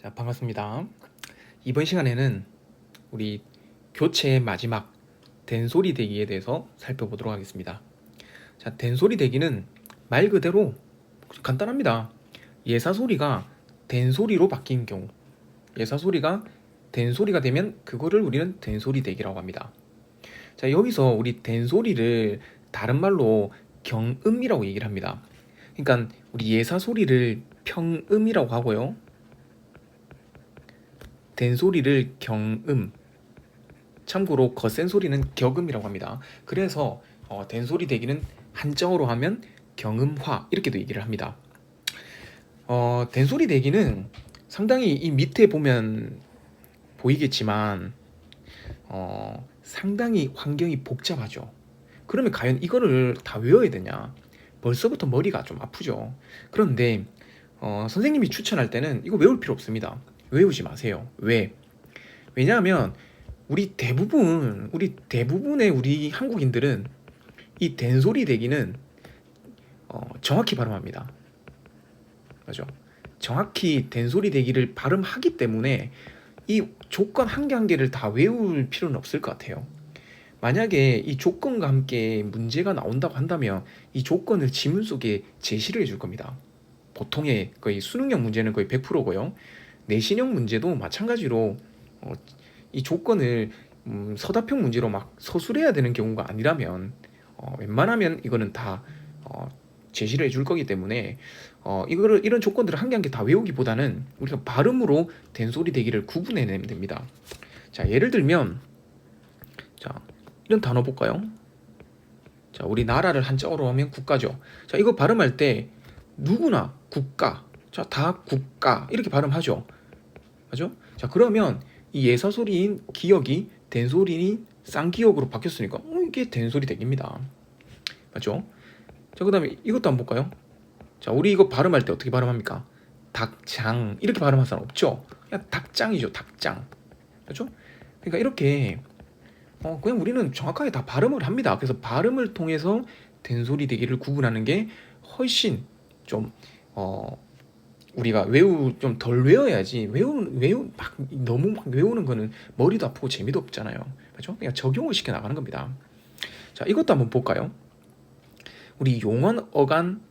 자, 반갑습니다. 이번 시간에는 우리 교체의 마지막 된소리 대기에 대해서 살펴보도록 하겠습니다. 자, 된소리 대기는 말 그대로 간단합니다. 예사소리가 된소리로 바뀐 경우, 예사소리가 된소리가 되면 그거를 우리는 된소리 대기라고 합니다. 자, 여기서 우리 된소리를 다른 말로 경음이라고 얘기를 합니다. 그러니까 우리 예사소리를 평음이라고 하고요. 된소리를 경음, 참고로 거센 소리는 격음이라고 합니다. 그래서 된소리 대기는 한자어로 하면 경음화 이렇게도 얘기를 합니다. 된소리 대기는 상당히 이 밑에 보면 보이겠지만 상당히 환경이 복잡하죠. 그러면 과연 이거를 다 외워야 되냐? 벌써부터 머리가 좀 아프죠. 그런데 선생님이 추천할 때는 이거 외울 필요 없습니다. 외우지 마세요. 왜? 왜냐하면 우리 대부분의 우리 한국인들은 이 된소리 대기는 정확히 발음합니다. 맞죠? 정확히 된소리 대기를 발음하기 때문에 이 조건 한 개 한 개를 다 외울 필요는 없을 것 같아요. 만약에 이 조건과 함께 문제가 나온다고 한다면 이 조건을 지문 속에 제시를 해줄 겁니다. 보통의 거의 수능형 문제는 거의 100%고요. 내신형 문제도 마찬가지로 이 조건을 서답형 문제로 막 서술해야 되는 경우가 아니라면 웬만하면 이거는 다 제시를 해줄 거기 때문에 이런 조건들을 한 개 한 개 다 외우기보다는 우리가 발음으로 된소리 대기를 구분해내면 됩니다. 자, 예를 들면 자, 이런 단어 볼까요? 자, 우리 나라를 한자어로 하면 국가죠. 자, 이거 발음할 때 누구나 국가, 자, 다 국가 이렇게 발음하죠. 맞죠? 자, 그러면 이 예사소리인 기역이 된소리인 쌍기역으로 바뀌었으니까 이게 된소리 대기입니다. 맞죠? 자, 그 다음에 이것도 한번 볼까요? 자, 우리 이거 발음할 때 어떻게 발음합니까? 닭장 이렇게 발음할 사람 없죠? 그냥 닭장이죠. 닭장. 맞죠? 그러니까 이렇게 그냥 우리는 정확하게 다 발음을 합니다. 그래서 발음을 통해서 된소리 대기를 구분하는 게 훨씬 좀 우리가 좀 덜 외워야지 막 너무 막 외우는 거는 머리도 아프고 재미도 없잖아요. 맞죠? 그냥 적용을 시켜 나가는 겁니다. 자, 이것도 한번 볼까요? 우리 용언 어간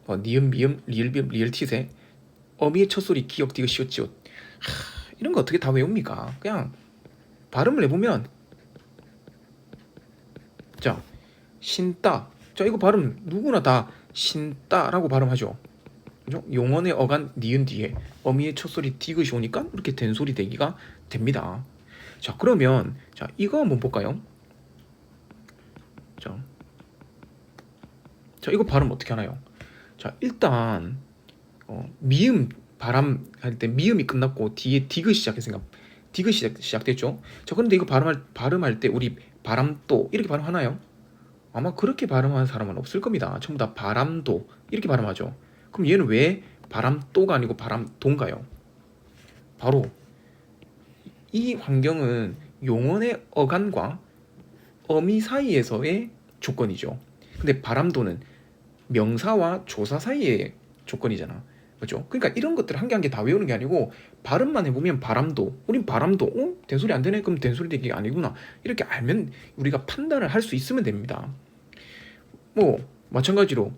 니은 미음 리을 비음 리을 티세 어미의 첫 소리 기역 디귿 시옷 지옷 이런 거 어떻게 다 외웁니까? 그냥 발음을 해보면 자, 신따. 자, 이거 발음 누구나 다 신따라고 발음하죠. 그죠? 용언의 어간 니은 뒤에 어미의 첫 소리 디귿이 오니까 이렇게 된소리 대기가 됩니다. 자, 그러면 자, 이거 한번 볼까요? 자, 이거 발음 어떻게 하나요? 자, 일단 미음 발음 할 때 미음이 끝났고 뒤에 디귿 시작했으니까 디귿 시작됐죠. 자, 그런데 이거 발음할 때 우리 바람도 이렇게 발음하나요? 아마 그렇게 발음하는 사람은 없을 겁니다. 전부 다 바람도 이렇게 발음하죠. 그럼 얘는 왜 바람도가 아니고 바람도인가요? 바로 이 환경은 용언의 어간과 어미 사이에서의 조건이죠. 근데 바람도는 명사와 조사 사이의 조건이잖아. 그렇죠? 그러니까 이런 것들 한 개 한 개 다 외우는 게 아니고 발음만 해보면 바람도, 우린 바람도, 된소리 안 되네? 그럼 된소리 대기가 아니구나. 이렇게 알면 우리가 판단을 할 수 있으면 됩니다. 뭐 마찬가지로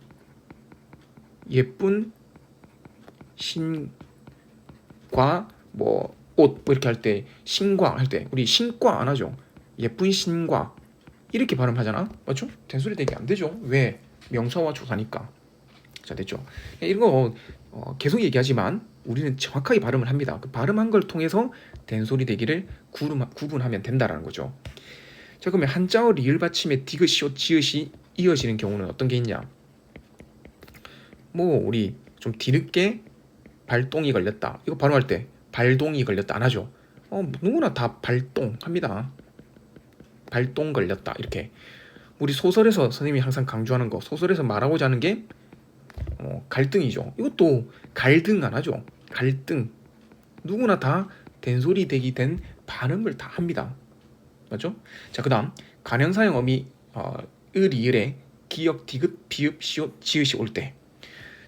예쁜 신과 뭐 옷 이렇게 할 때 신과 할 때 우리 신과 안 하죠. 예쁜 신과 이렇게 발음하잖아. 맞죠? 된소리 대기 안 되죠. 왜? 명사와 조사니까. 자, 됐죠. 이런 거 계속 얘기하지만 우리는 정확하게 발음을 합니다. 그 발음한 걸 통해서 된소리 대기를 구분하면 된다라는 거죠. 자, 그러면 한자어 리을 받침에 디귿 시옷 지읒이 이어지는 경우는 어떤 게 있냐? 뭐 우리 좀 뒤늦게 발동이 걸렸다. 이거 발음할 때 발동이 걸렸다 안 하죠. 누구나 다 발동합니다. 발동 걸렸다 이렇게. 우리 소설에서 선생님이 항상 강조하는 거, 소설에서 말하고자 하는 게 갈등이죠. 이것도 갈등 안 하죠. 갈등. 누구나 다 된소리 대기 된 발음을 다 합니다. 맞죠? 자, 그다음 간형사형 어미 을이을에 기역 디귿 비읍 시옷 지읒이 올 때.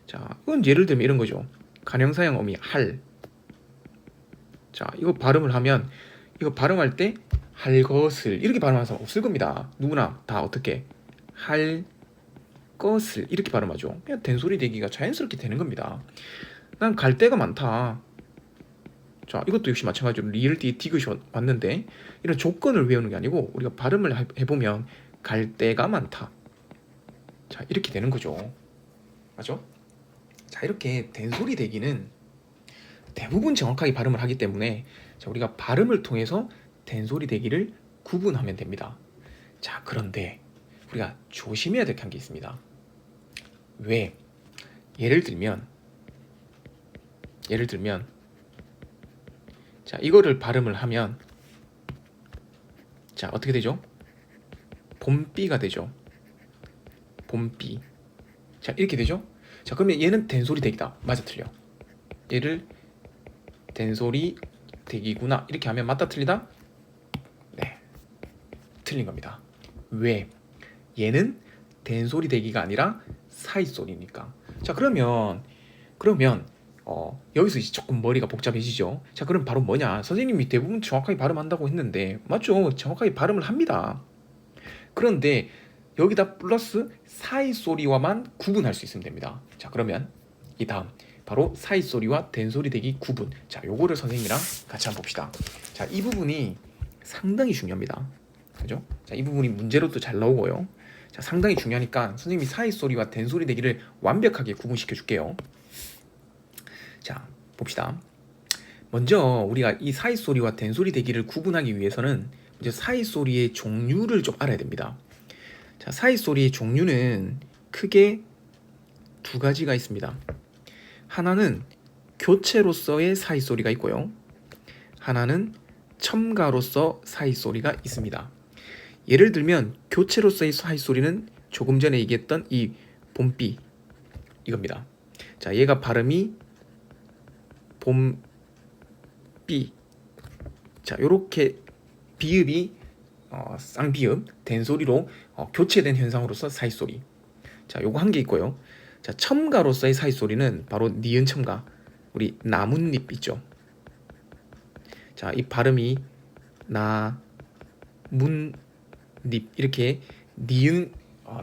자, 이건 예를 들면 이런 거죠. 간형사형 어미 할. 자, 이거 발음을 하면 이거 발음할 때 할 것을 이렇게 발음하는 사람 없을 겁니다. 누구나 다 어떻게 할 것을 이렇게 발음하죠. 그냥 된소리 되기가 자연스럽게 되는 겁니다. 난 갈 데가 많다. 자, 이것도 역시 마찬가지로 리을 뒤에 디귿이 왔는데 이런 조건을 외우는 게 아니고 우리가 발음을 해보면 갈 데가 많다. 자, 이렇게 되는 거죠. 맞죠? 자, 이렇게 된소리 대기는 대부분 정확하게 발음을 하기 때문에 자, 우리가 발음을 통해서 된소리 대기를 구분하면 됩니다. 자, 그런데 우리가 조심해야 될 게 있습니다. 왜? 예를 들면 자, 이거를 발음을 하면 자, 어떻게 되죠? 봄비가 되죠. 봄비. 자, 이렇게 되죠? 자, 그러면 얘는 된소리 대기다. 맞아, 틀려? 얘를 된소리 대기구나. 이렇게 하면 맞다, 틀리다? 네, 틀린 겁니다. 왜? 얘는 된소리 대기가 아니라 사이소리니까. 자, 그러면 여기서 이제 조금 머리가 복잡해지죠. 자, 그럼 바로 뭐냐? 선생님이 대부분 정확하게 발음한다고 했는데 맞죠? 정확하게 발음을 합니다. 그런데 여기다 플러스 사이소리와만 구분할 수 있으면 됩니다. 자, 그러면 이 다음 바로 사이소리와 된소리 대기 구분. 자, 요거를 선생님이랑 같이 한번 봅시다. 자, 이 부분이 상당히 중요합니다. 그죠? 자, 이 부분이 문제로도 잘 나오고요. 자, 상당히 중요하니까 선생님이 사이소리와 된소리 대기를 완벽하게 구분시켜 줄게요. 자, 봅시다. 먼저 우리가 이 사이소리와 된소리 대기를 구분하기 위해서는 먼저 사이소리의 종류를 좀 알아야 됩니다. 자, 사이소리의 종류는 크게 두 가지가 있습니다. 하나는 교체로서의 사이소리가 있고요. 하나는 첨가로서 사이소리가 있습니다. 예를 들면 교체로서의 사이소리는 조금 전에 얘기했던 이 봄비 이겁니다. 자, 얘가 발음이 봄비. 자, 요렇게 비읍이 쌍비읍 된소리로 교체된 현상으로서 사이소리. 자, 요거 한 개 있고요. 자, 첨가로서의 사이소리는 바로 니은 첨가. 우리 나뭇잎 있죠. 자, 이 발음이 나문잎 이렇게 니은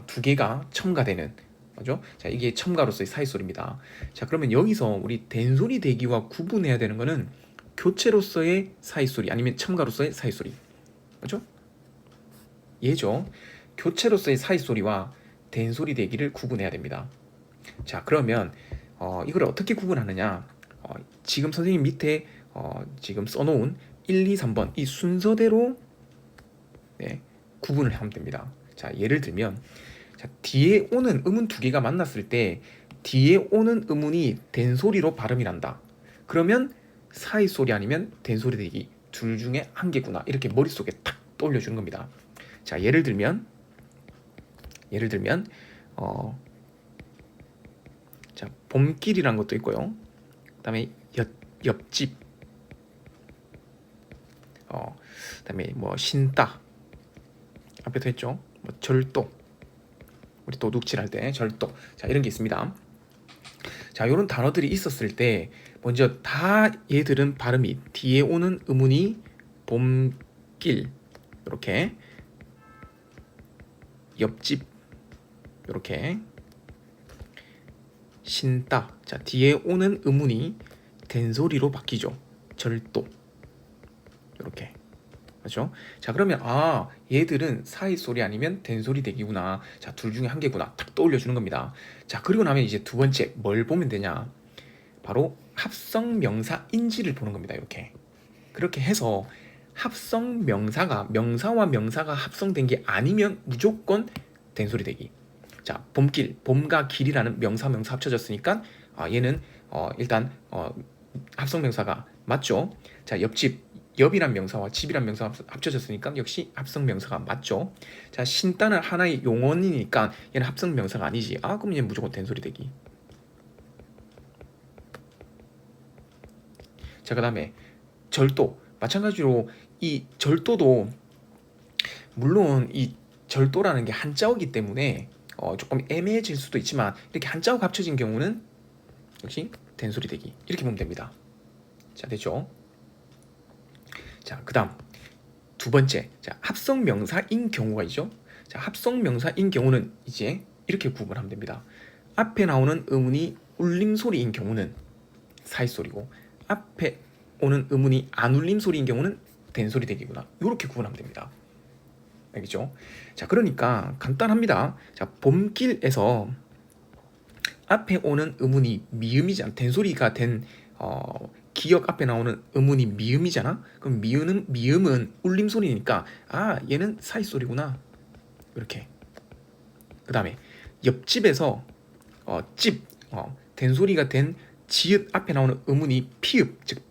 두 개가 첨가되는 맞죠? 자, 이게 첨가로서의 사이소리입니다. 자, 그러면 여기서 우리 된소리 대기와 구분해야 되는 거는 교체로서의 사이소리 아니면 첨가로서의 사이소리. 맞죠? 얘죠. 교체로서의 사이소리와 된소리 대기를 구분해야 됩니다. 자, 그러면 이걸 어떻게 구분하느냐? 지금 선생님 밑에 지금 써놓은 1, 2, 3번 이 순서대로 네, 구분을 하면 됩니다. 자, 예를 들면 자, 뒤에 오는 음운 두 개가 만났을 때 뒤에 오는 음운이 된소리로 발음이 난다. 그러면 사이소리 아니면 된소리 대기 둘 중에 한 개구나. 이렇게 머릿속에 탁 떠올려주는 겁니다. 자, 예를 들면 자, 봄길이란 것도 있고요. 그다음에 옆집 그다음에 뭐 신따 앞에도 했죠. 뭐 절도 우리 도둑질할 때 절도. 자, 이런 게 있습니다. 자, 이런 단어들이 있었을 때 먼저 다 얘들은 발음이 뒤에 오는 음운이 봄길 이렇게 옆집 이렇게 신따. 자, 뒤에 오는 음운이 된소리로 바뀌죠. 절도 이렇게. 그렇죠? 자, 그러면 얘들은 사이소리 아니면 된소리 대기구나. 자, 둘 중에 한 개구나. 탁 떠올려주는 겁니다. 자, 그리고 나면 이제 두 번째 뭘 보면 되냐? 바로 합성 명사 인지를 보는 겁니다. 이렇게. 그렇게 해서 합성 명사가 명사와 명사가 합성된 게 아니면 무조건 된소리 대기. 자, 봄길, 봄과 길이라는 명사 합쳐졌으니까 얘는 일단 합성 명사가 맞죠. 자, 옆집 옆이란 명사와 집이란 명사가 합쳐졌으니까 역시 합성 명사가 맞죠. 자, 신따는 하나의 용언이니까 얘는 합성 명사가 아니지. 그럼 얘는 무조건 된소리 대기. 자, 그 다음에 절도. 마찬가지로 이 절도도 물론 이 절도라는 게 한자어기 때문에 조금 애매해질 수도 있지만 이렇게 한자어가 합쳐진 경우는 역시 된소리 대기. 이렇게 보면 됩니다. 자, 됐죠? 자, 그다음 두 번째, 자, 합성 명사인 경우가 있죠. 자, 합성 명사인 경우는 이제 이렇게 구분하면 됩니다. 앞에 나오는 의문이 울림 소리인 경우는 사이 소리고, 앞에 오는 의문이 안 울림 소리인 경우는 된소리 대기구나. 이렇게 구분하면 됩니다. 알겠죠? 자, 그러니까 간단합니다. 자, 봄길에서 앞에 오는 의문이 미음이잖아. 된소리가 된 기역 앞에 나오는 의문이 미음이잖아. 그럼 미음은 울림 소리니까 얘는 사이 소리구나. 이렇게. 그다음에 옆집에서 된소리가 된 지읒 앞에 나오는 의문이 피읍, 즉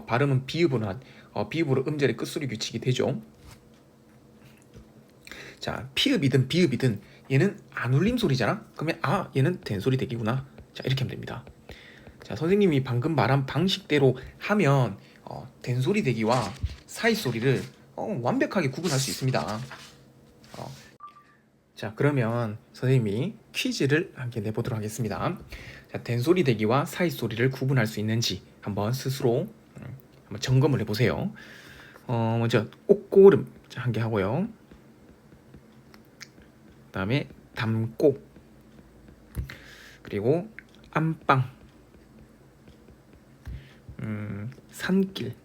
발음은 비읍으로 음절의 끝소리 규칙이 되죠. 자, 피읍이든 비읍이든 얘는 안 울림 소리잖아. 그러면 얘는 된소리 대기구나. 자, 이렇게 하면 됩니다. 자, 선생님이 방금 말한 방식대로 하면 된소리 대기와 사이 소리를 완벽하게 구분할 수 있습니다. 자, 그러면 선생님이 퀴즈를 함께 내보도록 하겠습니다. 자, 된소리 대기와 사이 소리를 구분할 수 있는지 한번 스스로 한번 점검을 해보세요. 먼저 옥고름 한 개 하고요. 그 다음에 담고, 그리고 안방, 산길.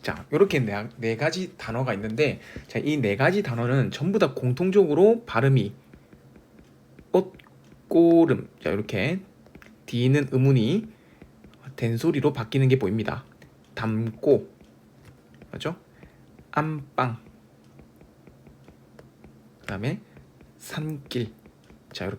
자, 이렇게 네 가지 단어가 있는데, 자, 이 네 가지 단어는 전부 다 공통적으로 발음이 옷고름, 자, 이렇게 뒤에 있는 의문이 된소리로 바뀌는 게 보입니다. 담고, 맞죠? 안방, 그 다음에 산길. 자,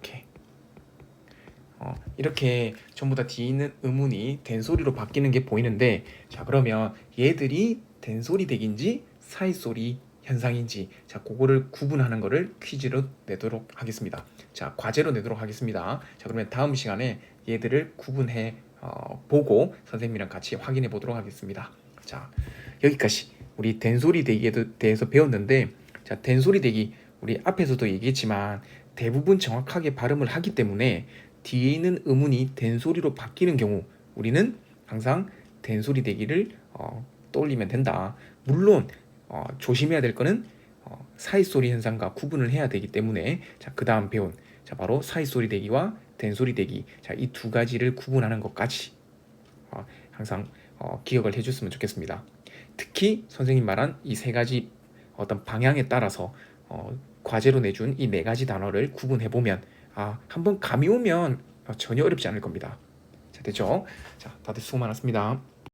이렇게 전부 다 뒤에 있는 의문이 된소리로 바뀌는 게 보이는데, 자, 그러면 얘들이 된소리 댁인지 사이소리 현상인지, 자, 그거를 구분하는 거를 퀴즈로 내도록 하겠습니다. 자, 과제로 내도록 하겠습니다. 자, 그러면 다음 시간에 얘들을 구분해 보고 선생님이랑 같이 확인해 보도록 하겠습니다. 자, 여기까지 우리 된소리 대기에 대해서 배웠는데, 자, 된소리 대기 우리 앞에서도 얘기했지만 대부분 정확하게 발음을 하기 때문에 뒤에 있는 의문이 된소리로 바뀌는 경우 우리는 항상 된소리 대기를 떠올리면 된다. 물론 조심해야 될 거는 사이소리 현상과 구분을 해야 되기 때문에, 자, 그 다음 배운 바로 사이소리 대기와 된소리 대기, 자, 이 두 가지를 구분하는 것까지 항상 기억을 해줬으면 좋겠습니다. 특히 선생님 말한 이 세 가지 어떤 방향에 따라서 과제로 내준 이 네 가지 단어를 구분해보면 한번 감이 오면 전혀 어렵지 않을 겁니다. 자, 됐죠? 자, 다들 수고 많았습니다.